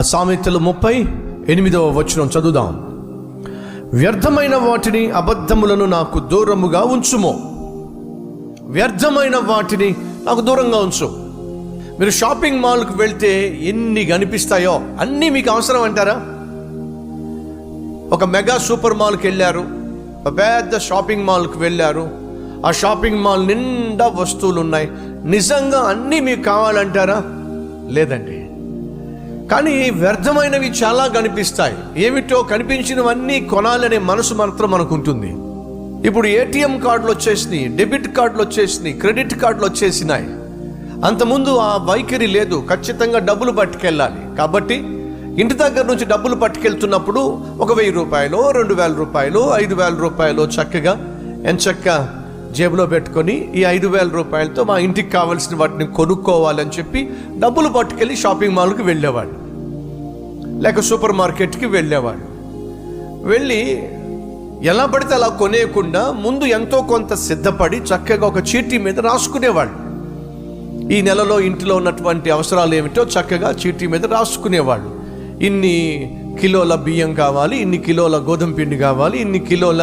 సామెతలు 38వ వచనం చదువుదాం. వ్యర్థమైన వాటిని అబద్ధములను నాకు దూరముగా ఉంచుము. వ్యర్థమైన వాటిని నాకు దూరంగా ఉంచు. మీరు షాపింగ్ మాల్కి వెళ్తే ఎన్ని కనిపిస్తాయో అన్నీ మీకు అవసరం అంటారా? ఒక మెగా సూపర్ మాల్కి వెళ్ళారు, ఒక పెద్ద షాపింగ్ మాల్కి వెళ్ళారు, ఆ షాపింగ్ మాల్ నిండా వస్తువులు ఉన్నాయి. నిజంగా అన్నీ మీకు కావాలంటారా? లేదండి. కానీ వ్యర్థమైనవి చాలా కనిపిస్తాయి. ఏమిటో కనిపించినవన్నీ కొనాలనే మనసు మాత్రం మనకు ఉంటుంది. ఇప్పుడు ఏటీఎం కార్డులు వచ్చేసినాయి, డెబిట్ కార్డులు వచ్చేసినాయి, క్రెడిట్ కార్డులు వచ్చేసినాయి. అంతకుముందు ఆ వైఖరి లేదు. ఖచ్చితంగా డబ్బులు పట్టుకెళ్ళాలి. కాబట్టి ఇంటి దగ్గర నుంచి డబ్బులు పట్టుకెళ్తున్నప్పుడు ఒక 1000 రూపాయలు, 2000 రూపాయలు, 5000 రూపాయలు చక్కగా ఎంచక్క జేబులో పెట్టుకొని ఈ 5000 రూపాయలతో మా ఇంటికి కావాల్సిన వాటిని కొనుక్కోవాలని చెప్పి డబ్బులు పట్టుకెళ్ళి షాపింగ్ మాల్కి వెళ్ళేవాడు, లేక సూపర్ మార్కెట్కి వెళ్ళేవాడు. వెళ్ళి ఎలా పడితే అలా కొనేయకుండా ముందు ఎంతో కొంత సిద్ధపడి చక్కగా ఒక చీటీ మీద రాసుకునేవాడు. ఈ నెలలో ఇంట్లో ఉన్నటువంటి అవసరాలు ఏమిటో చక్కగా చీటీ మీద రాసుకునేవాడు. ఇన్ని కిలోల బియ్యం కావాలి, ఇన్ని కిలోల గోధుమ పిండి కావాలి, ఇన్ని కిలోల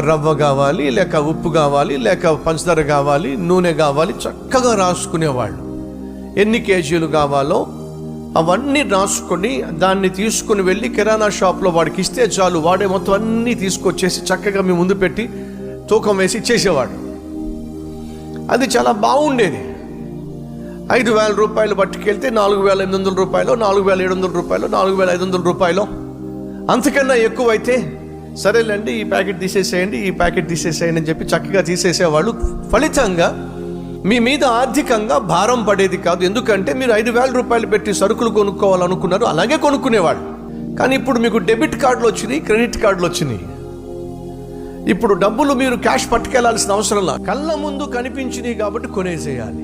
రవ్వ కావాలి, లేక ఉప్పు కావాలి, లేక పంచదార కావాలి, నూనె కావాలి, చక్కగా రాసుకునేవాళ్ళు. ఎన్ని కేజీలు కావాలో అవన్నీ రాసుకొని దాన్ని తీసుకుని వెళ్ళి కిరాణా షాప్లో వాడికి ఇస్తే చాలు, వాడే మొత్తం అన్నీ తీసుకొచ్చేసి చక్కగా మీ ముందు పెట్టి తూకం వేసి ఇచ్చేసేవాడు. అది చాలా బాగుండేది. 5000 రూపాయలు పట్టుకెళ్తే 4800 రూపాయలు, 4700 రూపాయలు, 4500 రూపాయలు, అంతకన్నా ఎక్కువైతే సరేలేండి ఈ ప్యాకెట్ తీసేసేయండి, ఈ ప్యాకెట్ తీసేసేయండి అని చెప్పి చక్కగా తీసేసేవాళ్ళు. ఫలితంగా మీ మీద ఆర్థికంగా భారం పడేది కాదు. ఎందుకంటే మీరు 5000 రూపాయలు పెట్టి సరుకులు కొనుక్కోవాలనుకున్నారు, అలాగే కొనుక్కునేవాళ్ళు. కానీ ఇప్పుడు మీకు డెబిట్ కార్డులు వచ్చినాయి, క్రెడిట్ కార్డులు వచ్చినాయి. ఇప్పుడు డబ్బులు మీరు క్యాష్ పట్టుకెళ్లాల్సిన అవసరం లేదు, కళ్ళ ముందు కనిపించినాయి కాబట్టి కొనేసేయాలి.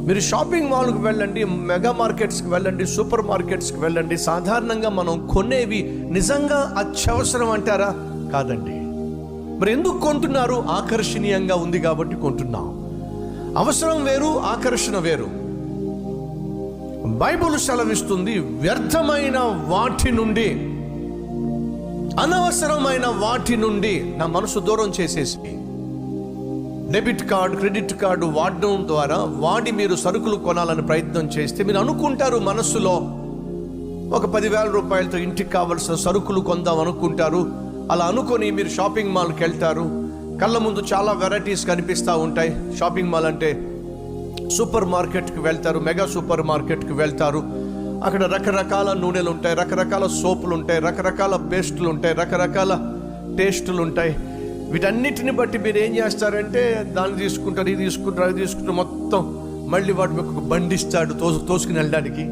మీరు షాపింగ్ మాల్కి వెళ్ళండి, మెగా మార్కెట్స్కి వెళ్ళండి, సూపర్ మార్కెట్స్కి వెళ్ళండి. సాధారణంగా మనం కొనేవి నిజంగా అత్యవసరం అంటారా? కాదండి. మరి ఎందుకు కొంటున్నారు? ఆకర్షణీయంగా ఉంది కాబట్టి కొంటున్నాం. అవసరం వేరు, ఆకర్షణ వేరు. బైబిల్ సెలవిస్తుంది, వ్యర్థమైన వాటి నుండి, అనవసరమైన వాటి నుండి నా మనసు దూరం చేసేసి డెబిట్ కార్డు, క్రెడిట్ కార్డు వాడడం ద్వారా మీరు సరుకులు కొనాలని ప్రయత్నం చేస్తే మీరు అనుకుంటారు మనస్సులో ఒక 10,000 రూపాయలతో ఇంటికి కావలసిన సరుకులు కొందాం అనుకుంటారు. అలా అనుకొని మీరు షాపింగ్ మాల్కి వెళ్తారు. కళ్ళ ముందు చాలా వెరైటీస్ కనిపిస్తూ ఉంటాయి. షాపింగ్ మాల్ అంటే సూపర్ మార్కెట్కి వెళ్తారు, మెగా సూపర్ మార్కెట్కి వెళ్తారు. అక్కడ రకరకాల నూనెలు ఉంటాయి, రకరకాల సోపులు ఉంటాయి, రకరకాల పేస్టులు ఉంటాయి, రకరకాల టేస్టులు ఉంటాయి. వీటన్నిటిని బట్టి మీరు ఏం చేస్తారంటే దాన్ని తీసుకుంటారు, ఇది తీసుకుంటారు, అది తీసుకుంటారు. మొత్తం మళ్ళీ వాడు మీకు ఒక బండిస్తాడు తోసుకుని వెళ్ళడానికి.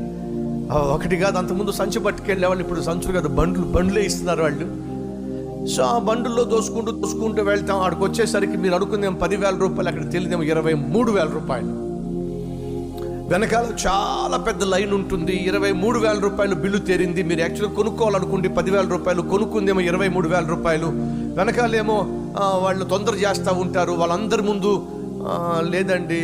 ఒకటి కాదు, అంతకుముందు సంచి పట్టుకెళ్ళే వాళ్ళు ఇప్పుడు సంచులు కాదు, బండ్లే ఇస్తున్నారు వాళ్ళు. సో ఆ బండుల్లో దోసుకుంటూ వెళ్తాం. ఆడికి వచ్చేసరికి మీరు అనుకుందేమో 10,000 రూపాయలు, అక్కడ తెలియదేమో 23,000 రూపాయలు. వెనకాల చాలా పెద్ద లైన్ ఉంటుంది. 23,000 రూపాయలు బిల్లు తేరింది. మీరు యాక్చువల్గా కొనుక్కోవాలనుకుంటే 10,000 రూపాయలు, కొనుక్కుందేమో 23,000 రూపాయలు. వెనకాలేమో వాళ్ళు తొందర చేస్తూ ఉంటారు. వాళ్ళందరి ముందు లేదండి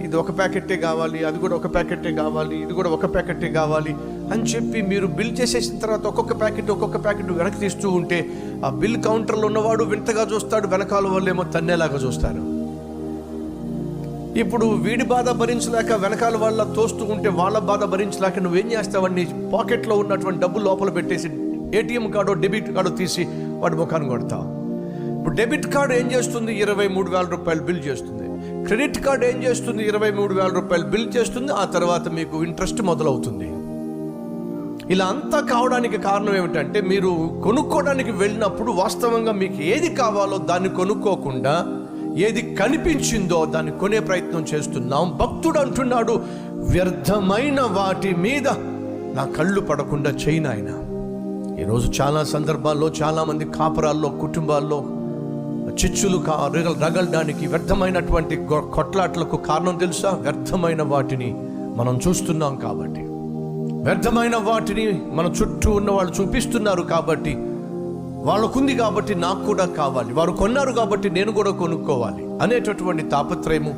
ఇది ఒక ప్యాకెట్టే కావాలి, అది కూడా ఒక ప్యాకెట్టే కావాలి, ఇది కూడా ఒక ప్యాకెట్టే కావాలి అని చెప్పి మీరు బిల్ చేసేసిన తర్వాత ఒక్కొక్క ప్యాకెట్ వెనక్కి తీస్తూ ఉంటే ఆ బిల్ కౌంటర్లో ఉన్నవాడు వింతగా చూస్తాడు, వెనకాల వాళ్ళు ఏమో తన్నేలాగా చూస్తారు. ఇప్పుడు వీడి బాధ భరించలేక వెనకాల వాళ్ళ తోస్తూ ఉంటే వాళ్ళ బాధ భరించలేక నువ్వేం చేస్తావని పాకెట్లో ఉన్నటువంటి డబ్బులు లోపల పెట్టేసి ఏటీఎం కార్డు, డెబిట్ కార్డు తీసి వాడి ముఖాన్ని కొడతావు. ఇప్పుడు డెబిట్ కార్డు ఏం చేస్తుంది? 23,000 రూపాయలు బిల్ చేస్తుంది. క్రెడిట్ కార్డు ఏం చేస్తుంది? 23,000 రూపాయలు బిల్ చేస్తుంది. ఆ తర్వాత మీకు ఇంట్రెస్ట్ మొదలవుతుంది. ఇలా అంతా కావడానికి కారణం ఏమిటంటే మీరు కొనుక్కోవడానికి వెళ్ళినప్పుడు వాస్తవంగా మీకు ఏది కావాలో దాన్ని కొనుక్కోకుండా ఏది కనిపించిందో దాన్ని కొనే ప్రయత్నం చేస్తున్నాం. భక్తుడు అంటున్నాడు, వ్యర్థమైన వాటి మీద నా కళ్ళు పడకుండా చేయను ఆయన. ఈరోజు చాలా సందర్భాల్లో చాలామంది కాపురాల్లో, కుటుంబాల్లో చిచ్చులు రగలడానికి, వ్యర్థమైనటువంటి కొట్లాట్లకు కారణం తెలుసా? వ్యర్థమైన వాటిని మనం చూస్తున్నాం కాబట్టి, వ్యర్థమైన వాటిని మన చుట్టూ ఉన్న వాళ్ళు చూపిస్తున్నారు కాబట్టి, వాళ్ళకుంది కాబట్టి నాకు కూడా కావాలి, వారు కొన్నారు కాబట్టి నేను కూడా కొనుక్కోవాలి అనేటటువంటి తాపత్రయము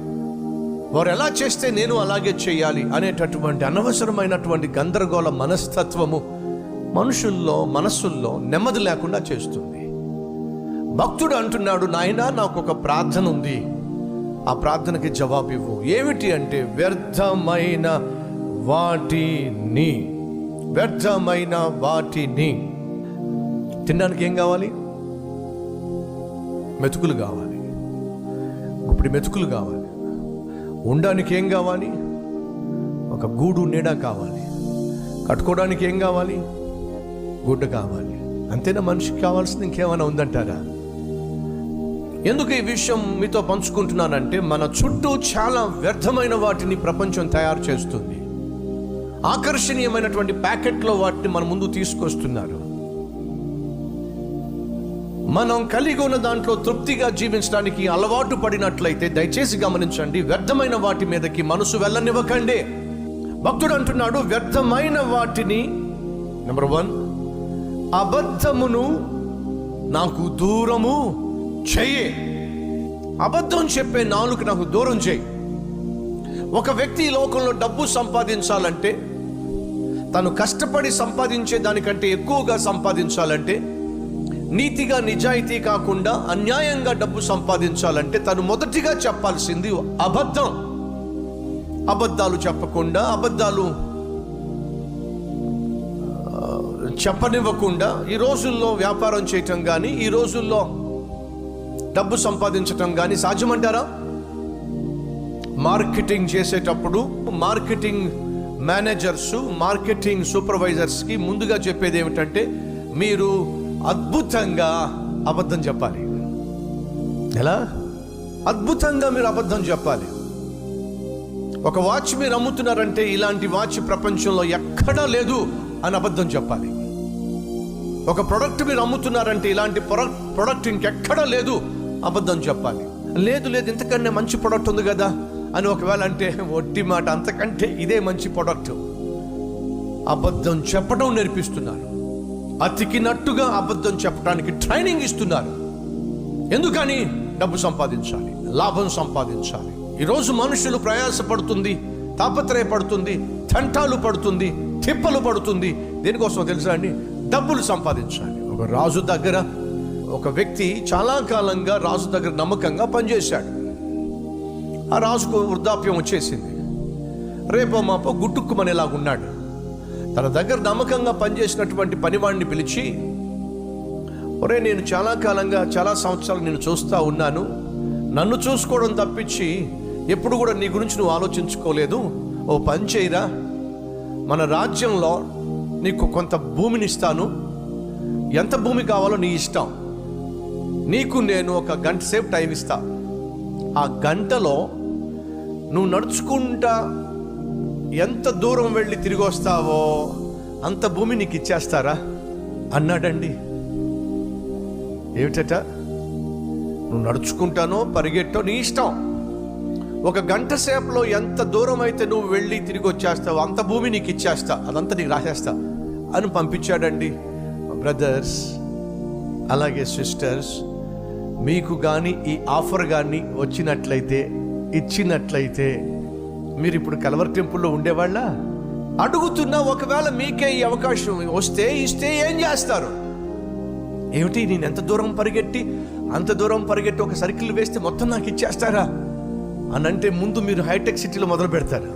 వారు ఎలా చేస్తే నేను అలాగే చేయాలి అనేటటువంటి అనవసరమైనటువంటి గందరగోళ మనస్తత్వము మనుషుల్లో మనస్సుల్లో నెమ్మది లేకుండా చేస్తుంది. భక్తుడు అంటున్నాడు, నాయనా నాకు ఒక ప్రార్థన ఉంది, ఆ ప్రార్థనకి జవాబు ఇవ్వు. ఏమిటి అంటే, వ్యర్థమైన వాటిని తినడానికి ఏం కావాలి? మెతుకులు కావాలి, ఇప్పుడు మెతుకులు కావాలి. ఉండడానికి ఏం కావాలి? ఒక గూడు నీడ కావాలి. కట్టుకోవడానికి ఏం కావాలి? గుడ్డ కావాలి. అంతేనా మనిషికి కావాల్సింది? ఇంకేమైనా ఉందంటారా? ఎందుకు ఈ విషయం మీతో పంచుకుంటున్నానంటే, మన చుట్టూ చాలా వ్యర్థమైన వాటిని ప్రపంచం తయారు చేస్తుంది. ఆకర్షణీయమైనటువంటి ప్యాకెట్లో వాటిని మన ముందు తీసుకొస్తున్నారు. మనం కలిగి ఉన్న దాంట్లో తృప్తిగా జీవించడానికి అలవాటు పడినట్లయితే దయచేసి గమనించండి, వ్యర్థమైన వాటి మీదకి మనసు వెళ్ళనివ్వకండి. భక్తుడు అంటున్నాడు, వ్యర్థమైన వాటిని, నెంబర్ 1, అబద్ధమును నాకు దూరము చెయ్యి. అబద్ధం చెప్పే నాలుగు నాకు దూరం చేయి. ఒక వ్యక్తి ఈ లోకంలో డబ్బు సంపాదించాలంటే, తను కష్టపడి సంపాదించే దానికంటే ఎక్కువగా సంపాదించాలంటే, నీతిగా నిజాయితీ కాకుండా అన్యాయంగా డబ్బు సంపాదించాలంటే తను మొదటిగా చెప్పాల్సింది అబద్ధం. అబద్ధాలు చెప్పకుండా, అబద్ధాలు చెప్పనివ్వకుండా ఈ రోజుల్లో వ్యాపారం చేయటం కానీ, ఈ రోజుల్లో డబ్బు సంపాదించటం కానీ సాధ్యమంటారా? మార్కెటింగ్ చేసేటప్పుడు మార్కెటింగ్ మేనేజర్స్, మార్కెటింగ్ సూపర్వైజర్స్కి ముందుగా చెప్పేది ఏమిటంటే, మీరు అద్భుతంగా అబద్ధం చెప్పాలి. ఎలా? అద్భుతంగా మీరు అబద్ధం చెప్పాలి. ఒక వాచ్ మీరు అమ్ముతున్నారంటే, ఇలాంటి వాచ్ ప్రపంచంలో ఎక్కడా లేదు అని అబద్ధం చెప్పాలి. ఒక ప్రొడక్ట్ మీరు అమ్ముతున్నారంటే, ఇలాంటి ప్రొడక్ట్ ఇంకెక్కడా లేదు అబద్ధం చెప్పాలి. లేదు ఇంతకన్నా మంచి ప్రొడక్ట్ ఉంది కదా అని ఒకవేళ అంటే, ఒట్టి మాట, అంతకంటే ఇదే మంచి ప్రొడక్ట్. అబద్ధం చెప్పడం నేర్పిస్తున్నారు. అతికినట్టుగా అబద్ధం చెప్పడానికి ట్రైనింగ్ ఇస్తున్నారు. ఎందుకని? డబ్బు సంపాదించాలి, లాభం సంపాదించాలి. ఈరోజు మనుషులు ప్రయాసపడుతుంది, తాపత్రయపడుతుంది, తంటాలు పడుతుంది, తిప్పలు పడుతుంది. దేనికోసం తెలుసా అండి? డబ్బులు సంపాదించాలి. ఒక రాజు దగ్గర ఒక వ్యక్తి చాలా కాలంగా రాజు దగ్గర నమ్మకంగా పనిచేశాడు. ఆ రాజుకు వృద్ధాప్యం వచ్చేసింది. రేపో మాపో గుట్టుక్కుమనేలాగున్నాడు. తన దగ్గర నమ్మకంగా పనిచేసినటువంటి పనివాడిని పిలిచి, ఒరే, నేను చాలా కాలంగా, చాలా సంవత్సరాలు నేను చూస్తూ ఉన్నాను, నన్ను చూసుకోవడం తప్పించి ఎప్పుడు కూడా నీ గురించి నువ్వు ఆలోచించుకోలేదు. ఓ పని చేయరా, మన రాజ్యంలో నీకు కొంత భూమిని ఇస్తాను, ఎంత భూమి కావాలో నీ ఇష్టం, నీకు నేను ఒక గంట సేపు టైం ఇస్తా. ఆ గంటలో నువ్వు నడుచుకుంటా ఎంత దూరం వెళ్ళి తిరిగి వస్తావో అంత భూమి నీకు ఇచ్చేస్తారా అన్నాడండి. ఏమిటట? నువ్వు నడుచుకుంటానో పరిగెట్టో నీ ఇష్టం, ఒక గంట సేపులో ఎంత దూరం అయితే నువ్వు వెళ్ళి తిరిగి వచ్చేస్తావు అంత భూమి నీకు ఇచ్చేస్తా, అదంతా నీకు రాసేస్తా అని పంపించాడండి. బ్రదర్స్, అలాగే సిస్టర్స్, మీకు కానీ ఈ ఆఫర్ కానీ వచ్చినట్లయితే, ఇచ్చినట్లయితే, మీరు ఇప్పుడు కల్వరి టెంపుల్లో ఉండేవాళ్ళ? అడుగుతున్నా, ఒకవేళ మీకే ఈ అవకాశం ఇస్తే ఏం చేస్తారు? ఏమిటి, నేను ఎంత దూరం పరిగెట్టి అంత దూరం పరిగెట్టి ఒక సర్కిల్ వేస్తే మొత్తం నాకు ఇచ్చేస్తారా అని అంటే, ముందు మీరు హైటెక్ సిటీలో మొదలు పెడతారు.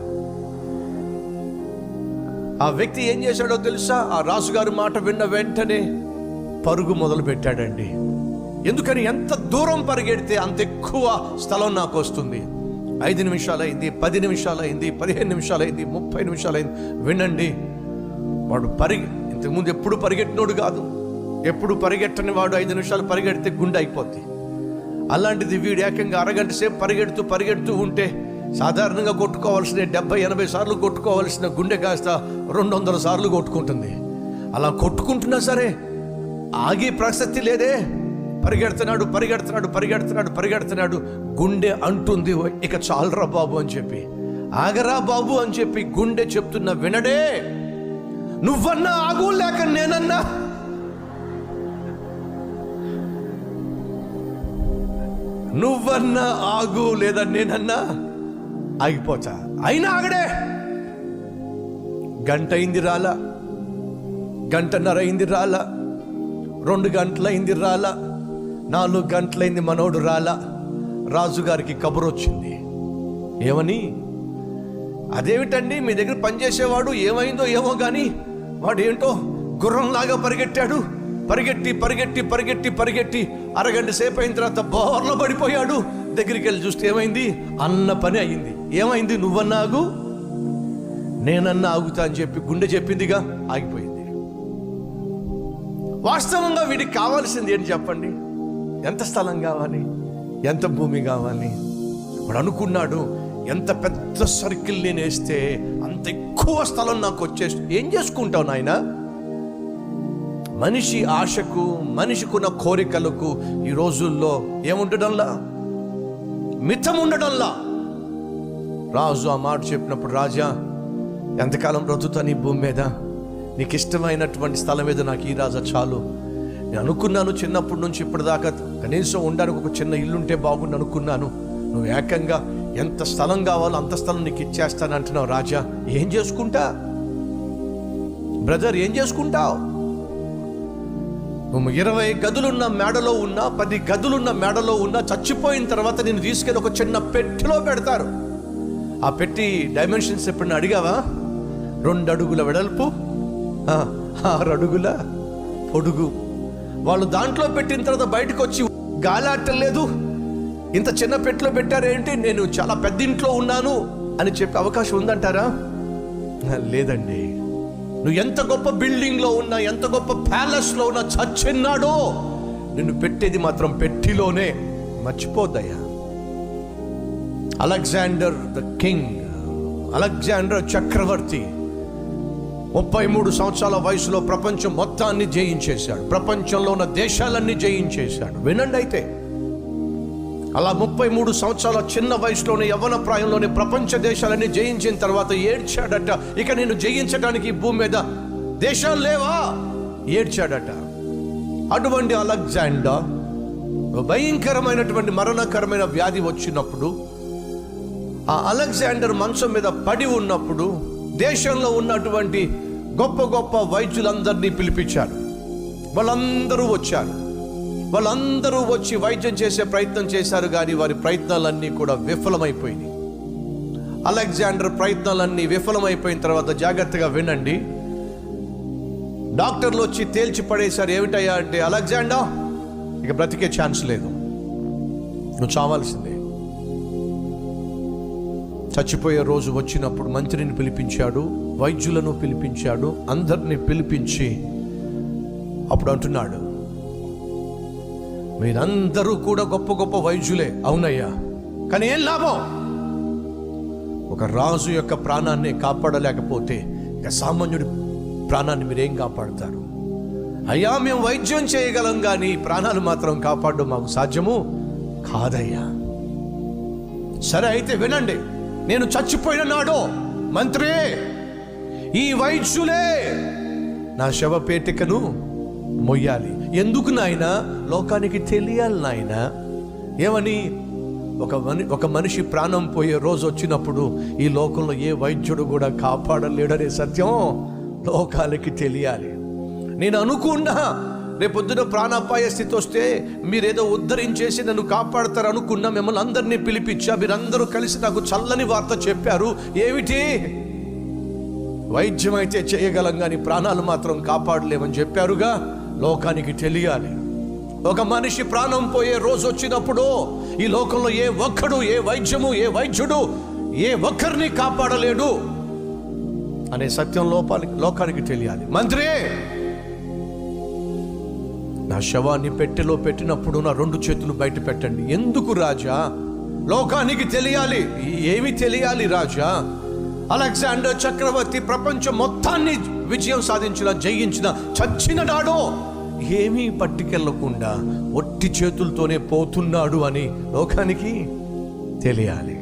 ఆ వ్యక్తి ఏం చేశాడో తెలుసా? ఆ రాజుగారి మాట విన్న వెంటనే పరుగు మొదలు పెట్టాడండి. ఎందుకని? ఎంత దూరం పరిగెడితే అంత ఎక్కువ స్థలం నాకు వస్తుంది. 5 నిమిషాలు అయింది, 10 నిమిషాలు అయింది, 15 నిమిషాలు అయింది, 30 నిమిషాలు అయింది. వినండి, వాడు ఇంతకుముందు ఎప్పుడు పరిగెట్టినోడు కాదు, ఎప్పుడు పరిగెట్టని వాడు 5 నిమిషాలు పరిగెడితే గుండె అయిపోద్ది. అలాంటిది వీడు ఏకంగా అరగంట సేపు పరిగెడుతూ ఉంటే సాధారణంగా కొట్టుకోవాల్సిన 70-80 సార్లు కొట్టుకోవాల్సిన గుండె కాస్త 200 సార్లు కొట్టుకుంటుంది. అలా కొట్టుకుంటున్నా సరే ఆగే ప్రసక్తి లేదే. పరిగెడుతున్నాడు. గుండె అంటుంది, ఇక చాలరా బాబు అని చెప్పి, ఆగరా బాబు అని చెప్పి గుండె చెప్తున్నా వినడే. నువ్వన్నా ఆగు, లేక నేనన్నా. నువ్వన్నా ఆగు లేదా నేనన్నా. ఆగిపోతా. అయినా ఆగడే. గంట అయింది రాలా, గంటన్నర అయింది రాలా, 2 గంటలైంది రాలా, 4 గంటలైంది మనోడు రాలా. రాజుగారికి కబురు వచ్చింది. ఏమని? అదేమిటండి మీ దగ్గర పనిచేసేవాడు ఏమైందో ఏమో కానీ వాడు ఏంటో గుర్రంలాగా పరిగెట్టాడు, పరిగెట్టి పరిగెట్టి పరిగెట్టి పరిగెట్టి అరగంట సేపు అయిన తర్వాత బోర్లో పడిపోయాడు. దగ్గరికి వెళ్ళి చూస్తే ఏమైంది? అన్న పని అయింది. ఏమైంది? నువ్వన్నా ఆగు, నేనన్నా ఆగుతా అని చెప్పి గుండె చెప్పిందిగా, ఆగిపోయింది. వాస్తవంగా వీడికి కావాల్సింది ఏంటి చెప్పండి? ఎంత స్థలం కావాలి, ఎంత భూమి కావాలి? వాడు అనుకున్నాడు, ఎంత పెద్ద సర్కిల్ నేను వేస్తే అంత ఎక్కువ స్థలం నాకు వచ్చేసి ఏం చేసుకుంటావు నాయన? మనిషి ఆశకు, మనిషికున్న కోరికలకు ఈ రోజుల్లో ఏముండడంలా, మితం ఉండడంలా. రాజు ఆ మాట చెప్పినప్పుడు, రాజా ఎంతకాలం బ్రతుకుతా నీ భూమి మీద? నీకు ఇష్టమైనటువంటి స్థలం మీద నాకు ఈ రాజా చాలు. నేను అనుకున్నాను చిన్నప్పటి నుంచి ఇప్పటిదాకా కనీసం ఉండడానికి ఒక చిన్న ఇల్లుంటే బాగుండు అనుకున్నాను. నువ్వు ఏకంగా ఎంత స్థలం కావాలో అంత స్థలం నీకు ఇచ్చేస్తాను అంటున్నావు. రాజా ఏం చేసుకుంటా? బ్రదర్ ఏం చేసుకుంటావు? నువ్వు 20 గదులున్న మేడలో ఉన్నా, 10 గదులున్న మేడలో ఉన్నా, చచ్చిపోయిన తర్వాత నేను తీసుకెళ్ళి ఒక చిన్న పెట్టెలో పెడతారు. ఆ పెట్టి డైమెన్షన్స్ ఎప్పుడన్నా అడిగావా? 2 అడుగుల వెడల్పు, 6 అడుగుల పొడుగు. వాళ్ళు దాంట్లో పెట్టిన తర్వాత బయటకు వచ్చి గాలాటలేదు. ఇంత చిన్న పెట్టెలో పెట్టారేంటి, నేను చాలా పెద్ద ఇంట్లో ఉన్నాను అని చెప్పే అవకాశం ఉందంటారా? లేదండి. నువ్వు ఎంత గొప్ప బిల్డింగ్లో ఉన్నా, ఎంత గొప్ప ప్యాలెస్లో ఉన్నా, చచ్చిన్నాడో నిన్ను పెట్టేది మాత్రం పెట్టిలోనే. మర్చిపోద్దయ్యా. అలెగ్జాండర్ ద కింగ్, అలెగ్జాండర్ చక్రవర్తి 33 సంవత్సరాల వయసులో ప్రపంచం మొత్తాన్ని జయించేశాడు. ప్రపంచంలో ఉన్న దేశాలన్నీ జయించేశాడు. వినండి అయితే, అలా 33 సంవత్సరాల చిన్న వయసులోనే, యవ్వన ప్రాయంలోనే ప్రపంచ దేశాలన్నీ జయించిన తర్వాత ఏడ్చాడట. ఇక నేను జయించడానికి భూమి మీద దేశాలు లేవా? ఏడ్చాడట. అటువంటి అలెగ్జాండర్ భయంకరమైనటువంటి మరణకరమైన వ్యాధి వచ్చినప్పుడు, ఆ అలెగ్జాండర్ మంచం మీద పడి ఉన్నప్పుడు దేశంలో ఉన్నటువంటి గొప్ప గొప్ప వైద్యులందరినీ పిలిపించారు. వాళ్ళందరూ వచ్చారు. వాళ్ళందరూ వచ్చి వైద్యం చేసే ప్రయత్నం చేశారు, కానీ వారి ప్రయత్నాలన్నీ కూడా విఫలమైపోయినాయి. అలెగ్జాండర్ ప్రయత్నాలన్నీ విఫలమైపోయిన తర్వాత, జాగ్రత్తగా వినండి, డాక్టర్లు వచ్చి తేల్చి పడేశారు. ఏమిటయ్యా అంటే, అలెగ్జాండర్ ఇక బ్రతికే ఛాన్స్ లేదు, నువ్వు చావాల్సిందే. చచ్చిపోయే రోజు వచ్చినప్పుడు మంత్రిని పిలిపించాడు, వైద్యులను పిలిపించాడు, అందరినీ పిలిపించి అప్పుడు అంటున్నాడు, మీరందరూ కూడా గొప్ప గొప్ప వైద్యులే, అవునయ్యా, కానీ ఏం లాభం? ఒక రాజు యొక్క ప్రాణాన్ని కాపాడలేకపోతే ఇక సామాన్యుడి ప్రాణాన్ని మీరేం కాపాడతారు? అయ్యా మేము వైద్యం చేయగలం, కానీ ప్రాణాలు మాత్రం కాపాడడం మాకు సాధ్యము కాదయ్యా. సరే అయితే వినండి, నేను చచ్చిపోయిన నాడు మంత్రి, ఈ వైద్యులే నా శవపేటికను మొయ్యాలి. ఎందుకు నాయన? లోకానికి తెలియాలి నాయన. ఏమని? ఒక మనిషి ప్రాణం పోయే రోజు వచ్చినప్పుడు ఈ లోకంలో ఏ వైద్యుడు కూడా కాపాడలేడనే సత్యం లోకాలకి తెలియాలి. నేను అనుకున్నా రేపొద్దున ప్రాణాపాయ స్థితి వస్తే మీరేదో ఉద్ధరించేసి నన్ను కాపాడతారు అనుకున్నా. మిమ్మల్ని అందరినీ పిలిపించా, మీరందరూ కలిసి నాకు చల్లని వార్త చెప్పారు. ఏమిటి? వైద్యం అయితే చేయగలం, కానీ ప్రాణాలు మాత్రం కాపాడలేమని చెప్పారుగా. లోకానికి తెలియాలి, ఒక మనిషి ప్రాణం పోయే రోజు వచ్చినప్పుడు ఈ లోకంలో ఏ ఒక్కడు, ఏ వైద్యము, ఏ వైద్యుడు ఏ ఒక్కరిని కాపాడలేడు అనే సత్యం లోకానికి తెలియాలి. మంత్రి, నా శవాన్ని పెట్టెలో పెట్టినప్పుడు నా 2 చేతులు బయట పెట్టండి. ఎందుకు రాజా? లోకానికి తెలియాలి. ఏమి తెలియాలి రాజా? అలెగ్జాండర్ చక్రవర్తి ప్రపంచం మొత్తాన్ని విజయం సాధించిన, జయించిన, చచ్చిన నాడో ఏమీ పట్టుకెళ్లకుండా ఒట్టి చేతులతోనే పోతున్నాడు అని లోకానికి తెలియాలి.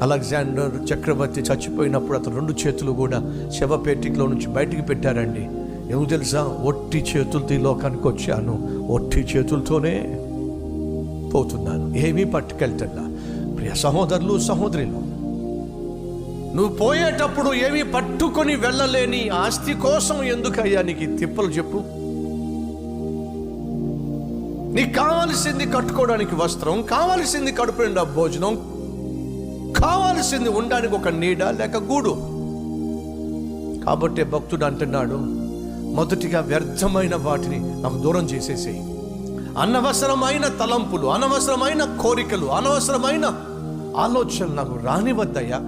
అలెగ్జాండర్ చక్రవర్తి చచ్చిపోయినప్పుడు అతను 2 చేతులు కూడా శవపేటికలో నుంచి బయటికి పెట్టారండి. ఏమో తెలుసా? ఒట్టి చేతులతో ఈ లోకానికి వచ్చాను, ఒట్టి చేతులతోనే పోతున్నాను, ఏమీ పట్టుకెళ్తున్నా. ప్రియ సహోదరులు సహోదరులు, నువ్వు పోయేటప్పుడు ఏమీ పట్టుకొని వెళ్ళలేని ఆస్తి కోసం ఎందుకయ్యా నీకు తిప్పలు చెప్పు? నీకు కావాల్సింది కట్టుకోవడానికి వస్త్రం, కావాల్సింది కడుపు నిండా భోజనం, కావాల్సింది ఉండడానికి ఒక నీడ లేక గూడు. కాబట్టి భక్తుడు అంటున్నాడు, మొదటిగా వ్యర్థమైన వాటిని నాకు దూరం చేసేసేయి. అనవసరమైన తలంపులు, అనవసరమైన కోరికలు, అనవసరమైన ఆలోచనలు నాకు రానివద్దయ్యా.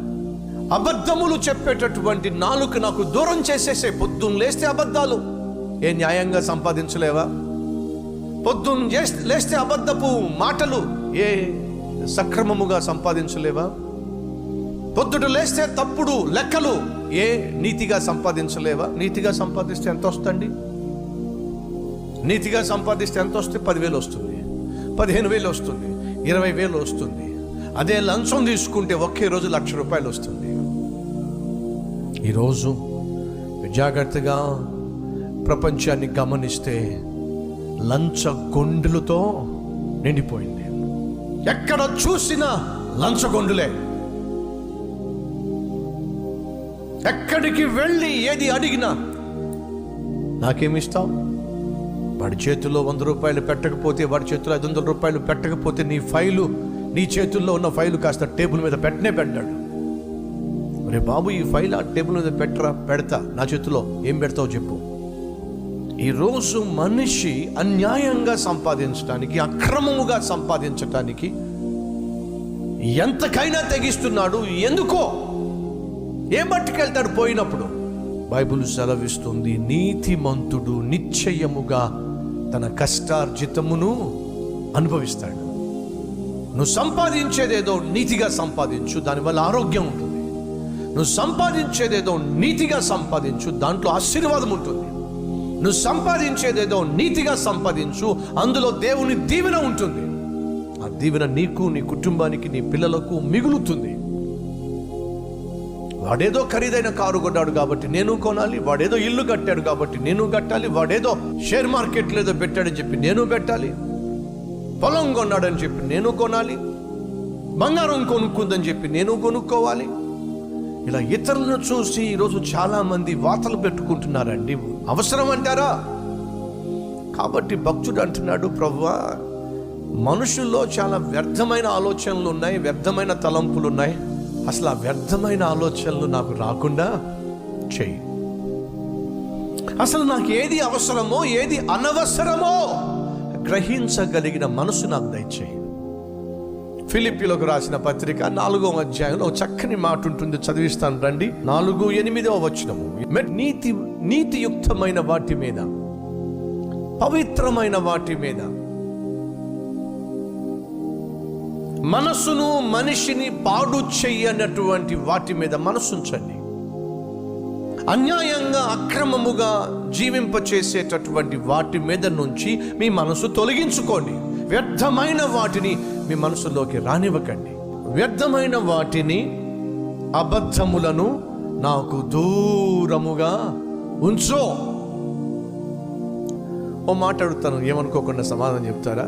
అబద్ధములు చెప్పేటటువంటి నాలుక నాకు దూరం చేసేసే. పొద్దున్న లేస్తే అబద్ధాలు, ఏ న్యాయంగా సంపాదించలేవా? పొద్దున్న లేస్తే అబద్ధపు మాటలు, ఏ సక్రమముగా సంపాదించలేవా? పొద్దుట లేస్తే తప్పుడు లెక్కలు, ఏ నీతిగా సంపాదించలేవా? నీతిగా సంపాదిస్తే ఎంత వస్తుంది? నీతిగా సంపాదిస్తే ఎంత వస్తుంది? 10,000 వస్తుంది, 15,000 వస్తుంది, 20,000 వస్తుంది. అదే లంచం తీసుకుంటే ఒకే రోజు ₹1,00,000 వస్తుంది. ఈరోజు జాగ్రత్తగా ప్రపంచాన్ని గమనిస్తే లంచ గొండులతో నిండిపోయింది. ఎక్కడ చూసినా లంచగొండులే. ఎక్కడికి వెళ్ళి ఏది అడిగినా నాకేమిస్తావు? వాడి చేతుల్లో ₹100 పెట్టకపోతే, వాడి చేతిలో ₹500 పెట్టకపోతే నీ చేతుల్లో ఉన్న ఫైలు కాస్త టేబుల్ మీద పెట్టాడు. రే బాబు, ఈ ఫైల్ ఆ టేబుల్ మీద పెడతా, నా చేతిలో ఏం పెడతావు చెప్పు. ఈరోజు మనిషి అన్యాయంగా సంపాదించడానికి, అక్రమముగా సంపాదించటానికి ఎంతకైనా తెగిస్తున్నాడు. ఎందుకో? ఏ బట్టుకెళ్తాడు పోయినప్పుడు? బైబిల్ సెలవిస్తుంది, నీతిమంతుడు నిశ్చయముగా తన కష్టార్జితమును అనుభవిస్తాడు. నువ్వు సంపాదించేదేదో నీతిగా సంపాదించు, దానివల్ల ఆరోగ్యం ఉంటుంది. నువ్వు సంపాదించేదేదో నీతిగా సంపాదించు, దాంట్లో ఆశీర్వాదం ఉంటుంది. నువ్వు సంపాదించేదేదో నీతిగా సంపాదించు, అందులో దేవుని దీవెన ఉంటుంది. ఆ దీవెన నీకు, నీ కుటుంబానికి, నీ పిల్లలకు మిగులుతుంది. వాడేదో ఖరీదైన కారు కొన్నాడు కాబట్టి నేను కొనాలి, వాడేదో ఇల్లు కట్టాడు కాబట్టి నేను కట్టాలి, వాడేదో షేర్ మార్కెట్లో ఏదో పెట్టాడని చెప్పి నేను పెట్టాలి, పొలం కొన్నాడని చెప్పి నేను కొనాలి, బంగారం కొనుక్కుందని చెప్పి నేను కొనుక్కోవాలి. ఇలా ఇతరులను చూసి ఈరోజు చాలా మంది వాతలు పెట్టుకుంటున్నారండి. అవసరం అంటారా? కాబట్టి భక్తుడు అంటున్నాడు, ప్రభువా, మనుషుల్లో చాలా వ్యర్థమైన ఆలోచనలు ఉన్నాయి, వ్యర్థమైన తలంపులు ఉన్నాయి. అసలు ఆ వ్యర్థమైన ఆలోచనలు నాకు రాకుండా చెయ్యి. అసలు నాకు ఏది అవసరమో ఏది అనవసరమో గ్రహించగలిగిన మనసు నాకు దయచేయి. ఫిలిప్పీలకు రాసిన పత్రిక 4వ అధ్యాయంలో చక్కని మాట ఉంటుంది, చదివిస్తాను రండి. 4:8 వచనము, నీతియుక్తమైన వాటి మీద, పవిత్రమైన వాటి మీద, మనసును మనిషిని పాడు చెయ్యనటువంటి వాటి మీద మనసుంచండి. అన్యాయంగా అక్రమముగా జీవింపచేసేటటువంటి వాటి మీద నుంచి మీ మనసు తొలగించుకోండి. వ్యర్థమైన వాటిని మీ మనసులోకి రానివ్వకండి. వ్యర్థమైన వాటిని, అబద్ధములను నాకు దూరముగా ఉంచో. ఓ మాట అడుగుతాను, ఏమనుకోకుండా సమాధానం చెప్తారా?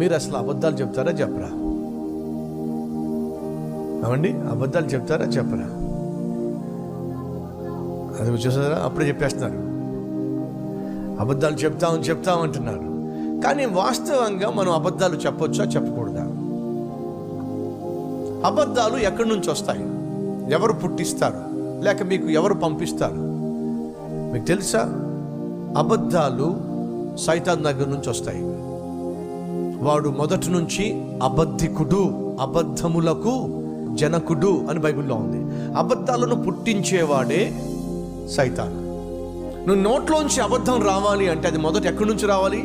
మీరు అసలు అబద్ధాలు చెప్తారా చెప్పరా? అవండి, అబద్ధాలు చెప్తారా చెప్పరా? అది చూసారా, అప్పుడే చెప్పేస్తున్నారు. అబద్ధాలు చెప్తామంటున్నారు. కానీ వాస్తవంగా మనం అబద్ధాలు చెప్పొచ్చా చెప్పకూడదా? అబద్ధాలు ఎక్కడి నుంచి వస్తాయి? ఎవరు పుట్టిస్తారు? లేక మీకు ఎవరు పంపిస్తారు? మీకు తెలుసా? అబద్ధాలు సైతాన్ దగ్గర నుంచి వస్తాయి. వాడు మొదటి నుంచి అబద్ధికుడు, అబద్ధములకు జనకుడు అని బైబిల్లో ఉంది. అబద్ధాలను పుట్టించేవాడే సైతాన్. నువ్వు నోట్లోంచి అబద్ధం రావాలి అంటే అది మొదట ఎక్కడి నుంచి రావాలి?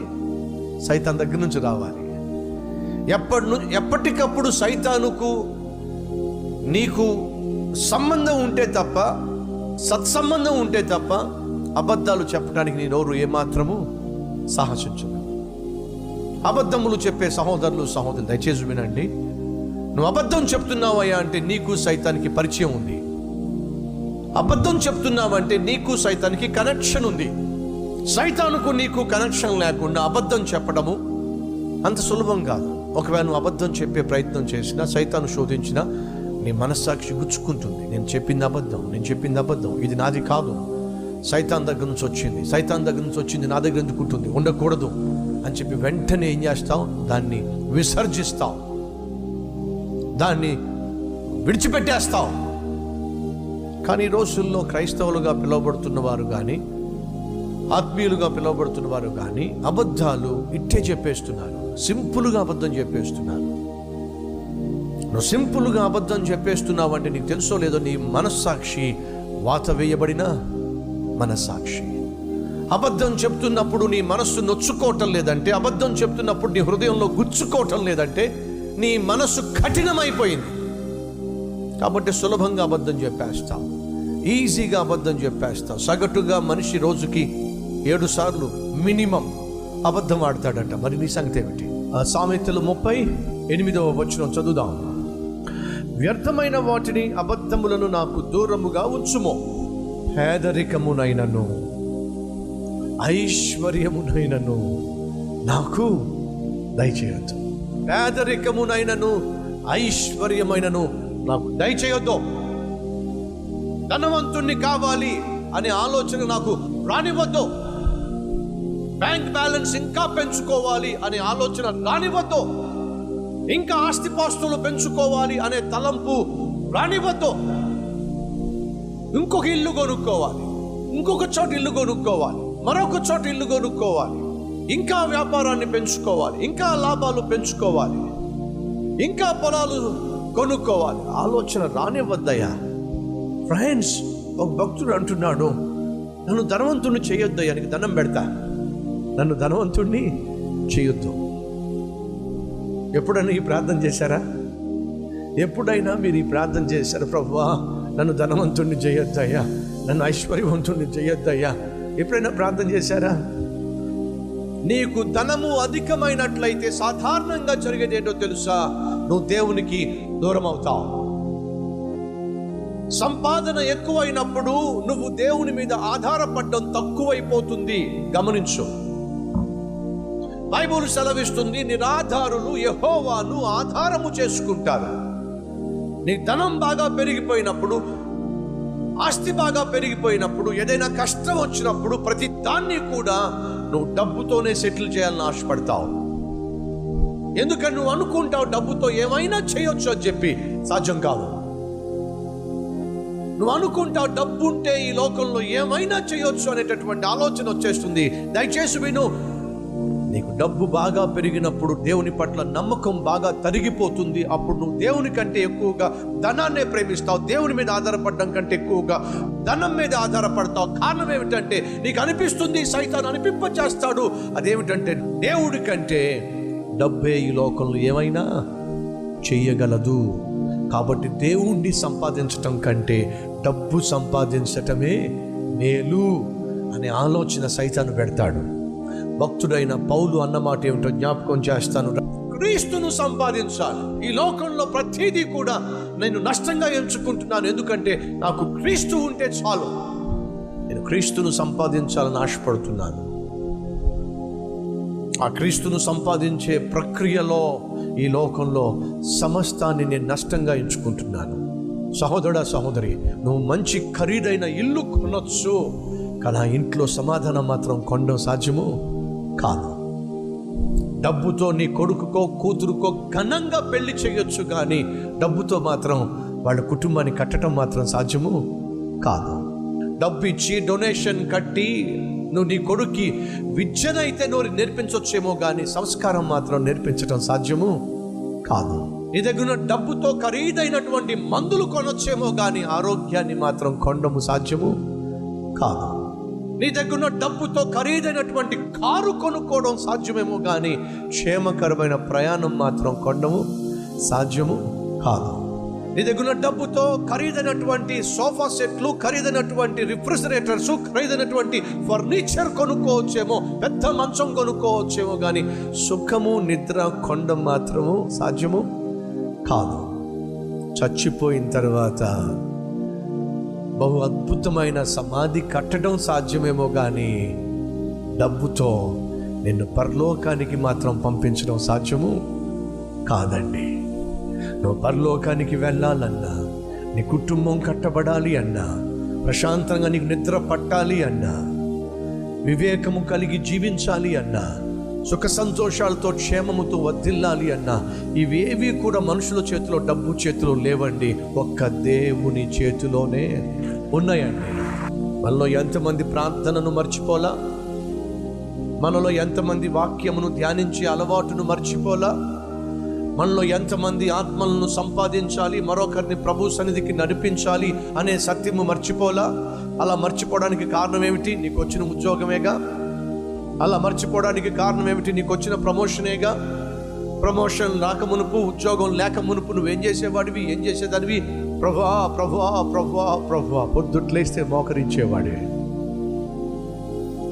సైతాన్ దగ్గర నుంచి రావాలి. ఎప్పటికప్పుడు సైతానుకు నీకు సంబంధం ఉంటే తప్ప, సత్సంబంధం ఉంటే తప్ప అబద్ధాలు చెప్పడానికి నీ నోరు ఏమాత్రము సాహసించదు. అబద్ధములు చెప్పే సహోదరులు దయచేసి వినండి. నువ్వు అబద్ధం చెప్తున్నావయ్యా అంటే నీకు సైతానికి పరిచయం ఉంది. అబద్ధం చెప్తున్నావంటే నీకు సైతానికి కనెక్షన్ ఉంది. సైతానుకు నీకు కనెక్షన్ లేకుండా అబద్ధం చెప్పడము అంత సులభం కాదు. ఒకవేళ నువ్వు అబద్ధం చెప్పే ప్రయత్నం చేసినా, సైతాను శోధించినా, నీ మనస్సాక్షి గుచ్చుకుంటుంది. నేను చెప్పింది అబద్ధం, ఇది నాది కాదు, సైతాన్ దగ్గర నుంచి వచ్చింది, నా దగ్గర ఎందుకు ఉంటుంది, ఉండకూడదు అని చెప్పి వెంటనే ఏం చేస్తావు? దాన్ని విసర్జిస్తావు, దాన్ని విడిచిపెట్టేస్తావు. కానీ ఈ రోజుల్లో క్రైస్తవులుగా పిలువబడుతున్న వారు కానీ, ఆత్మీయులుగా పిలువబడుతున్న వారు కానీ అబద్ధాలు ఇట్టే చెప్పేస్తున్నారు. సింపుల్గా అబద్ధం చెప్పేస్తున్నారు. నువ్వు సింపుల్గా అబద్ధం చెప్పేస్తున్నావు అంటే నీకు తెలుసో లేదో, నీ మనస్సాక్షి వాత వేయబడిన మనస్సాక్షి. అబద్ధం చెప్తున్నప్పుడు నీ మనస్సు నొచ్చుకోవటం లేదంటే, అబద్ధం చెప్తున్నప్పుడు నీ హృదయంలో గుచ్చుకోవటం లేదంటే, నీ మనస్సు కఠినమైపోయింది. కాబట్టి సులభంగా అబద్ధం చెప్పేస్తావు, ఈజీగా అబద్ధం చెప్పేస్తావు. సగటుగా మనిషి రోజుకి 7 సార్లు మినిమం అబద్ధం ఆడతాడట. మరి నీ సంగతి ఏమిటి? సామెతలు 38వ వచనం చదువుదాం. వ్యర్థమైన వాటిని, అబద్ధములను నాకు దూరముగా ఉంచుము. పేదరికమునైనను ఐశ్వర్యమునైనను నాకు దయచేయొద్దు. పేదరికమునైనను ఐశ్వర్యమైనను నాకు దయచేయొద్దు. ధనవంతుణ్ణి కావాలి అనే ఆలోచన నాకు రానివ్వద్దు. బ్యాంక్ బ్యాలెన్స్ ఇంకా పెంచుకోవాలి అనే ఆలోచన రానివ్వద్దు. ఇంకా ఆస్తిపాస్తులు పెంచుకోవాలి అనే తలంపు రానివ్వద్దు. ఇంకొక ఇల్లు కొనుక్కోవాలి, ఇంకొక చోట ఇల్లు కొనుక్కోవాలి, మరొక చోట ఇల్లు కొనుక్కోవాలి, ఇంకా వ్యాపారాన్ని పెంచుకోవాలి, ఇంకా లాభాలు పెంచుకోవాలి, ఇంకా పొలాలు కొనుక్కోవాలి ఆలోచన రానివ్వద్దయ్యా. ఫ్రెండ్స్, ఒక భక్తుడు అంటున్నాడు, నన్ను ధనవంతుణ్ణి చేయొద్దయ్యా, నీకు దండం పెడతా, నన్ను ధనవంతుణ్ణి చేయొద్దు. ఎప్పుడైనా ఈ ప్రార్థన చేశారా? ఎప్పుడైనా మీరు ఈ ప్రార్థన చేశారు, ప్రభువా నన్ను ధనవంతుణ్ణి చేయొద్దయ్యా, నన్ను ఐశ్వర్యవంతుణ్ణి చేయొద్దయ్యా? ఎప్పుడైనా ప్రార్థన చేశారా? నీకు ధనము అధికమైనట్లయితే సాధారణంగా జరిగేదేంటో తెలుసా? నువ్వు దేవునికి దూరం అవుతావు. సంపాదన ఎక్కువైనప్పుడు నువ్వు దేవుని మీద ఆధారపడడం తక్కువైపోతుంది. గమనించు, బైబిల్ సెలవిస్తుంది, నిరాధారులు యెహోవాను ఆధారము చేసుకుంటారు. నీ ధనం బాగా పెరిగిపోయినప్పుడు, ఆస్తి బాగా పెరిగిపోయినప్పుడు, ఏదైనా కష్టం వచ్చినప్పుడు ప్రతి దాన్ని కూడా నువ్వు డబ్బుతోనే సెటిల్ చేయాలని ఆశపడతావు. ఎందుకని నువ్వు అనుకుంటావు డబ్బుతో ఏమైనా చేయొచ్చు అని చెప్పి. సాధ్యం కాదు. నువ్వు అనుకుంటావు డబ్బు ఉంటే ఈ లోకంలో ఏమైనా చేయొచ్చు అనేటటువంటి ఆలోచన వచ్చేస్తుంది. దయచేసి విను, నీకు డబ్బు బాగా పెరిగినప్పుడు దేవుని పట్ల నమ్మకం బాగా తరిగిపోతుంది. అప్పుడు నువ్వు దేవుని కంటే ఎక్కువగా ధనాన్నే ప్రేమిస్తావు. దేవుని మీద ఆధారపడడం కంటే ఎక్కువగా ధనం మీద ఆధారపడతావు. కారణం ఏమిటంటే, నీకు అనిపిస్తుంది, సైతాను అనిపింపచేస్తాడు, అదేమిటంటే దేవుడి కంటే డబ్బే ఈ లోకంలో ఏమైనా చెయ్యగలదు. కాబట్టి దేవుణ్ణి సంపాదించటం కంటే డబ్బు సంపాదించటమే మేలు అనే ఆలోచన సైతాను పెడతాడు. భక్తుడైన పౌలు అన్నమాట ఏమిటో జ్ఞాపకం చేస్తాను. క్రీస్తును సంపాదించాలి. ఈ లోకంలో ప్రతిదీ కూడా నేను నష్టంగా ఎంచుకుంటున్నాను, ఎందుకంటే నాకు క్రీస్తు ఉంటే చాలు. నేను క్రీస్తును సంపాదించాలని ఆశపడుతున్నాను. ఆ క్రీస్తును సంపాదించే ప్రక్రియలో ఈ లోకంలో సమస్తాన్ని నేను నష్టంగా ఎంచుకుంటున్నాను. సహోదరుడా, సహోదరి, నువ్వు మంచి ఖరీదైన ఇల్లు కొనొచ్చు, కానీ ఆ ఇంట్లో సమాధానం మాత్రం కొనడం సాధ్యము కాదు. డబ్బుతో నీ కొడుకుకో కూతురుకో ఘనంగా పెళ్లి చేయొచ్చు, కానీ డబ్బుతో మాత్రం వాళ్ళ కుటుంబాన్ని కట్టడం మాత్రం సాధ్యము కాదు. డబ్బు ఇచ్చి డొనేషన్ కట్టి నువ్వు నీ కొడుక్కి విద్యనైతే నువ్వు నేర్పించవచ్చేమో, కానీ సంస్కారం మాత్రం నేర్పించడం సాధ్యము కాదు. నీ దగ్గర డబ్బుతో ఖరీదైనటువంటి మందులు కొనొచ్చేమో, కానీ ఆరోగ్యాన్ని మాత్రం కొనడము సాధ్యము కాదు. నీ దగ్గర డబ్బుతో ఖరీదైనటువంటి కారు కొనుక్కోవడం సాధ్యమేమో, కానీ క్షేమకరమైన ప్రయాణం మాత్రం కొనడము సాధ్యము కాదు. నీ దగ్గర డబ్బుతో ఖరీదైనటువంటి సోఫా సెట్లు, ఖరీదైనటువంటి రిఫ్రిజిరేటర్స్, ఖరీదైనటువంటి ఫర్నిచర్ కొనుక్కోవచ్చేమో, పెద్ద మంచం కొనుక్కోవచ్చేమో, కానీ సుఖము నిద్ర కొనడం మాత్రము సాధ్యము కాదు. చచ్చిపోయిన తర్వాత బహు అద్భుతమైన సమాధి కట్టడం సాధ్యమేమో, కానీ డబ్బుతో నిన్ను పరలోకానికి మాత్రం పంపించడం సాధ్యము కాదండి. నువ్వు పరలోకానికి వెళ్ళాలన్నా, నీ కుటుంబం కట్టబడాలి అన్నా, ప్రశాంతంగా నీకు నిద్ర పట్టాలి అన్నా, వివేకము కలిగి జీవించాలి అన్నా, సుఖ సంతోషాలతో క్షేమముతో వర్ధిల్లాలి అన్నా, ఇవేవి కూడా మనుషుల చేతిలో, డబ్బు చేతిలో లేవండి. ఒక్క దేవుని చేతిలోనే ఉన్నాయండి. మనలో ఎంతమంది ప్రార్థనను మర్చిపోలా? మనలో ఎంతమంది వాక్యమును ధ్యానించి అలవాటును మర్చిపోలా? మనలో ఎంతమంది ఆత్మలను సంపాదించాలి, మరొకరిని ప్రభు సన్నిధికి నడిపించాలి అనే సత్యము మర్చిపోలా? అలా మర్చిపోవడానికి కారణం ఏమిటి? నీకు వచ్చిన ఉద్యోగమేగా. అలా మర్చిపోవడానికి కారణం ఏమిటి? నీకు వచ్చిన ప్రమోషనేగా. ప్రమోషన్ రాకమునుపు, ఉద్యోగం లేక మునుపు నువ్వేం చేసేవాడివి, ఏం చేసేదానివి? ప్రభువా ప్రభువా ప్రభువా ప్రభువా పొద్దుట్లేస్తే మోకరించేవాడివి.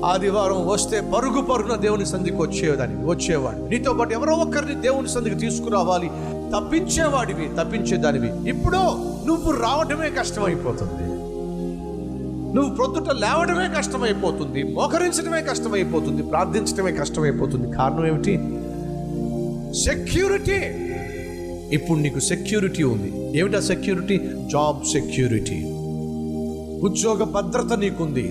ఆదివారం వస్తే పరుగున దేవుని సంధికి వచ్చేవాడు. నీతో పాటు ఎవరో ఒక్కరిని దేవుని సంధికి తీసుకురావాలి, తప్పించేదానివి. ఇప్పుడు నువ్వు రావడమే కష్టమైపోతుంది, నువ్వు ప్రొద్దుట లేవడమే కష్టమైపోతుంది, మోకరించడమే కష్టమైపోతుంది, ప్రార్థించడమే కష్టమైపోతుంది. కారణం ఏమిటి? సెక్యూరిటీ. ఇప్పుడు నీకు సెక్యూరిటీ ఉంది. ఏమిటా సెక్యూరిటీ? Job security. ఉద్యోగ భద్రత నీకుంది.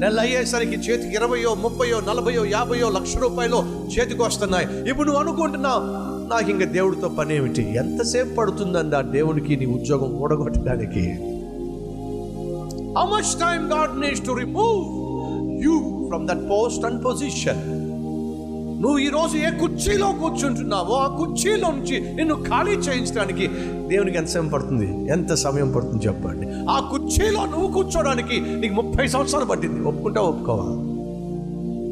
నెల అయ్యేసరికి చేతికి 20, 30, 40, 50 లక్ష రూపాయలు చేతికి వస్తున్నాయి. ఇప్పుడు నువ్వు అనుకుంటున్నావు, నాకు ఇంకా దేవుడితో పని ఏమిటి? ఎంతసేపు పడుతుందండి ఆ దేవునికి నీ ఉద్యోగం ఊడగొట్టడానికి? How much time God needs to remove you from that post and position? నువ్వు ఈరోజు ఏ కుర్చీలో కూర్చుంటున్నావో ఆ కుర్చీలో నుంచి నిన్ను ఖాళీ చేయించడానికి దేవునికి ఎంత సమయం పడుతుంది? ఎంత సమయం పడుతుంది చెప్పండి? ఆ కుర్చీలో నువ్వు కూర్చోడానికి నీకు 30 సంవత్సరాలు పట్టింది. ఒప్పుకోవా?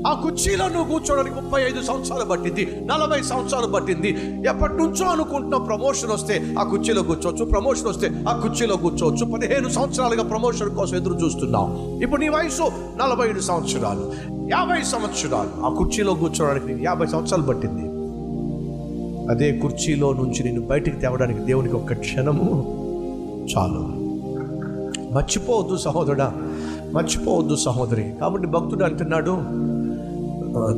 ఆ కుర్చీలో నువ్వు కూర్చోడానికి 35 సంవత్సరాలు పట్టింది, 40 సంవత్సరాలు పట్టింది. ఎప్పటి నుంచో అనుకుంటున్నావు ప్రమోషన్ వస్తే ఆ కుర్చీలో కూర్చోవచ్చు, ప్రమోషన్ వస్తే ఆ కుర్చీలో కూర్చోవచ్చు. 15 సంవత్సరాలుగా ప్రమోషన్ కోసం ఎదురు చూస్తున్నావు. ఇప్పుడు నీ వయసు 45 సంవత్సరాలు, 50 సంవత్సరాలు. ఆ కుర్చీలో కూర్చోడానికి నీకు 50 సంవత్సరాలు పట్టింది. అదే కుర్చీలో నుంచి నిన్ను బయటికి తేవడానికి దేవునికి ఒక్క క్షణము చాలు. మర్చిపోవద్దు సహోదరుడా, మర్చిపోవద్దు సహోదరి. కాబట్టి భక్తుడు అంటున్నాడు,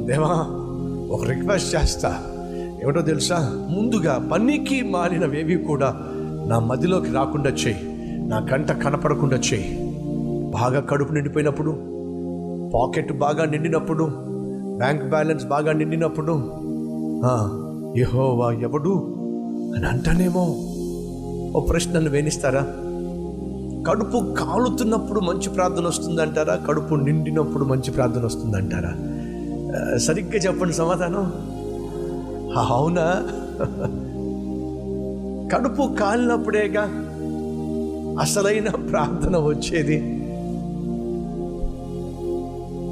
దేవా ఒక రిక్వెస్ట్ చేస్తా. ఏమిటో తెలుసా? ముందుగా పనికి మాలినవేవి కూడా నా మదిలోకి రాకుండా చెయ్యి, నా కంట కనపడకుండా చెయ్యి. బాగా కడుపు నిండిపోయినప్పుడు, పాకెట్ బాగా నిండినప్పుడు, బ్యాంక్ బ్యాలెన్స్ బాగా నిండినప్పుడు, యెహోవా ఎవడు అని అంటానేమో. ఓ ప్రశ్నను వేనిస్తారా? కడుపు కాలుతున్నప్పుడు మంచి ప్రార్థన వస్తుందంటారా? కడుపు నిండినప్పుడు మంచి ప్రార్థన వస్తుందంటారా? సరిగ్గా చెప్పండి సమాధానం. అవునా? కడుపు కాలినప్పుడేగా అసలైన ప్రార్థన వచ్చేది.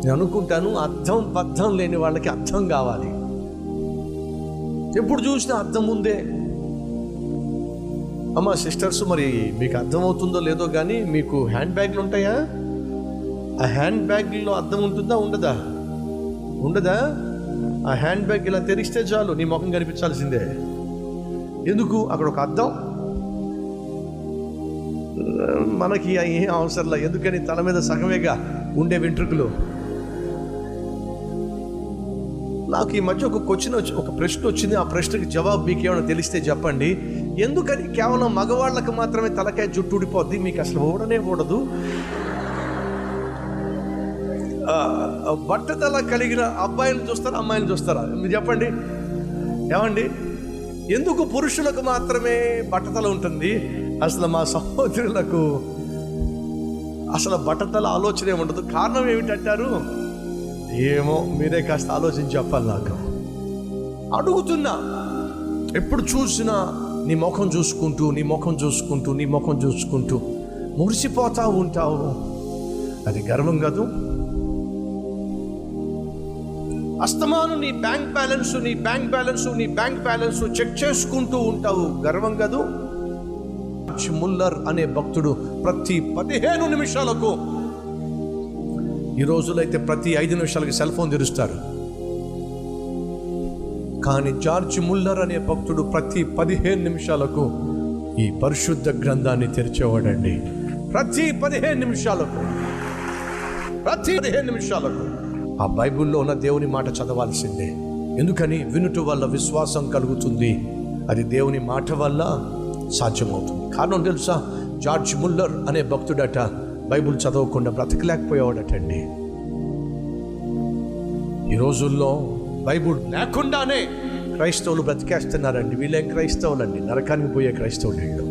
నేను అనుకుంటాను, అర్థం బద్ధం లేని వాళ్ళకి అర్థం కావాలి. ఎప్పుడు చూసినా అర్థం ఉందే. అమ్మా సిస్టర్స్, మరి మీకు అర్థమవుతుందో లేదో కానీ మీకు హ్యాండ్ బ్యాగ్లు ఉంటాయా? ఆ హ్యాండ్ బ్యాగ్లో అర్థం ఉంటుందా? ఉండదా? ఆ హ్యాండ్ బ్యాగ్ ఇలా తెరిస్తే చాలు నీ ముఖం కనిపించాల్సిందే. ఎందుకు? అక్కడ ఒక అద్దం. మనకి ఏం అవసరంలా. ఎందుకని? తల మీద సగమేగా ఉండే వెంట్రుకలు. నాకు ఈ మధ్య ఒక ప్రశ్న వచ్చింది. ఆ ప్రశ్నకి జవాబు మీకు ఏమైనా తెలిస్తే చెప్పండి. ఎందుకని కేవలం మగవాళ్ళకి మాత్రమే తలకాయ జుట్టు ఊడిపోద్ది, మీకు అసలు ఊడనే ఊడదు? బట్టతల కలిగిన అబ్బాయిలు చూస్తారా, అమ్మాయిలు చూస్తారా? మీరు చెప్పండి. ఏమండి, ఎందుకు పురుషులకు మాత్రమే బట్టతల ఉంటుంది? అసలు మా సహోదరులకు అసలు బట్టతల ఆలోచనే ఉండదు. కారణం ఏమిటంటారు? ఏమో, మీరే కాస్త ఆలోచించి చెప్పాలి. నాకు అడుగుతున్నా. ఎప్పుడు చూసినా నీ ముఖం చూసుకుంటూ మురిసిపోతా ఉంటావు. అది గర్వం కాదు? అస్తమాను నీ బ్యాంక్ బ్యాలెన్స్ చెక్ చేసుకుంటూ ఉంటావు. గర్వం కాదు? ముల్లర్ అనే భక్తుడు ప్రతి 15 నిమిషాలకు, ఈ రోజులైతే ప్రతి 5 నిమిషాలకి సెల్ ఫోన్ తెరుస్తారు. కానీ జార్జ్ ముల్లర్ అనే భక్తుడు ప్రతి 15 నిమిషాలకు ఈ పరిశుద్ధ గ్రంథాన్ని తెరిచేవాడండి. ప్రతి 15 నిమిషాలకు ఆ బైబిల్లో ఉన్న దేవుని మాట చదవాల్సిందే. ఎందుకని? వినుట వల్ల విశ్వాసం కలుగుతుంది అది దేవుని మాట వల్ల సాధ్యమవుతుంది. కారణం తెలుసా? జార్జ్ ముల్లర్ అనే భక్తుడట బైబుల్ చదవకుండా బ్రతకలేకపోయేవాడటండి. ఈ రోజుల్లో బైబుల్ లేకుండానే క్రైస్తవులు బ్రతికేస్తున్నారండి. వీళ్ళేం క్రైస్తవులండి? నరకానికి పోయే క్రైస్తవులు వీళ్ళు.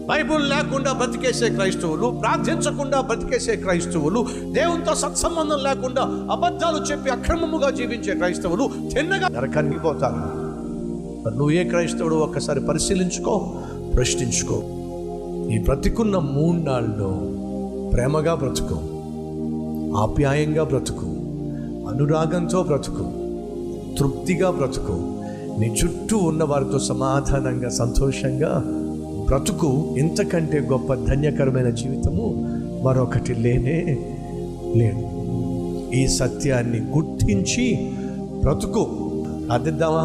బైబుల్ లేకుండా బ్రతికేసే క్రైస్తవులు, ప్రార్థించకుండా బ్రతికేసే క్రైస్తవులు, దేవునితో సత్సంబంధం లేకుండా అబద్ధాలు చెప్పి అక్రమముగా జీవించే క్రైస్తవులు తిన్నగా నరకానికి పోతారు. నువ్వు ఏ క్రైస్తవుడు ఒక్కసారి పరిశీలించుకో, ప్రశ్నించుకో. ఈ బ్రతికున్న 3 నాళ్ళు ప్రేమగా బ్రతుకు, ఆప్యాయంగా బ్రతుకు, అనురాగంతో బ్రతుకు, తృప్తిగా బ్రతుకు. నీ చుట్టూ ఉన్న వారితో సమాధానంగా సంతోషంగా బ్రతుకు. ఇంతకంటే గొప్ప ధన్యకరమైన జీవితము మరొకటి లేనే లేదు. ఈ సత్యాన్ని గుర్తించి బ్రతుకు. అదిద్దామా?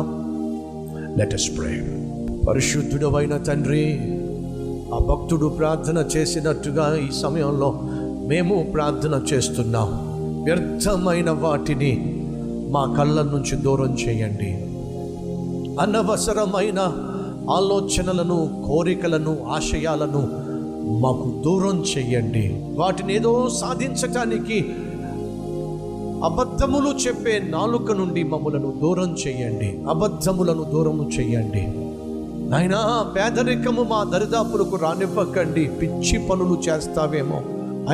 Let us pray. పరిశుద్ధుడవైన తండ్రి, ఆ భక్తుడు ప్రార్థన చేసినట్టుగా ఈ సమయంలో మేము ప్రార్థన చేస్తున్నాం. వ్యర్థమైన వాటిని మా కళ్ళ నుంచి దూరం చేయండి. అనవసరమైన ఆలోచనలను, కోరికలను, ఆశయాలను మాకు దూరం చేయండి. వాటిని ఏదో సాధించటానికి అబద్ధములు చెప్పే నాలుక నుండి మమ్మలను దూరం చేయండి. అబద్ధములను దూరము చేయండి నాయనా. పేదరికము మా దరిదాపులకు రానివ్వకండి. పిచ్చి పనులు చేస్తావేమో.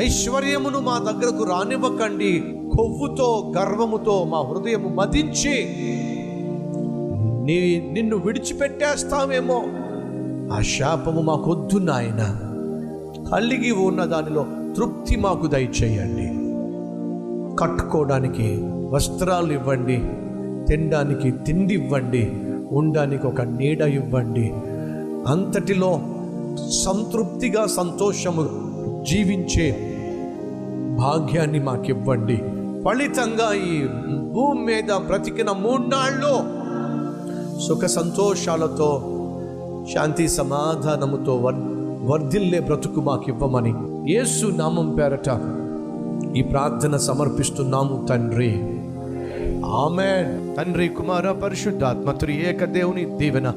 ఐశ్వర్యమును మా దగ్గరకు రానివ్వకండి. కొవ్వుతో, గర్వముతో మా హృదయము మదించి నిన్ను విడిచిపెట్టేస్తావేమో. ఆ శాపము మాకొద్దు నాయన. కలిగి ఉన్న దానిలో తృప్తి మాకు దయచేయండి. కట్టుకోవడానికి వస్త్రాలు ఇవ్వండి, తినడానికి తిండి ఇవ్వండి, ఉండడానికి ఒక నీడ ఇవ్వండి. అంతటిలో సంతృప్తిగా, సంతోషము జీవించే భాగ్యాన్ని మాకివ్వండి. ఫలితంగా ఈ భూమి మీద బ్రతికిన 3 నాళ్ళు సుఖ సంతోషాలతో, శాంతి సమాధానముతో వర్ధిల్లే బ్రతుకు మాకివ్వమని యేసు నామం పేరట ఈ ప్రార్థన సమర్పిస్తున్నాము తండ్రి. ఆమేన్. తండ్రి, కుమార, పరిశుద్ధాత్మ త్రియేక దేవుని దీవెన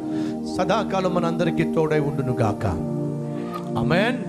సదాకాలం మనందరికీ తోడై ఉండును గాక. ఆమేన్.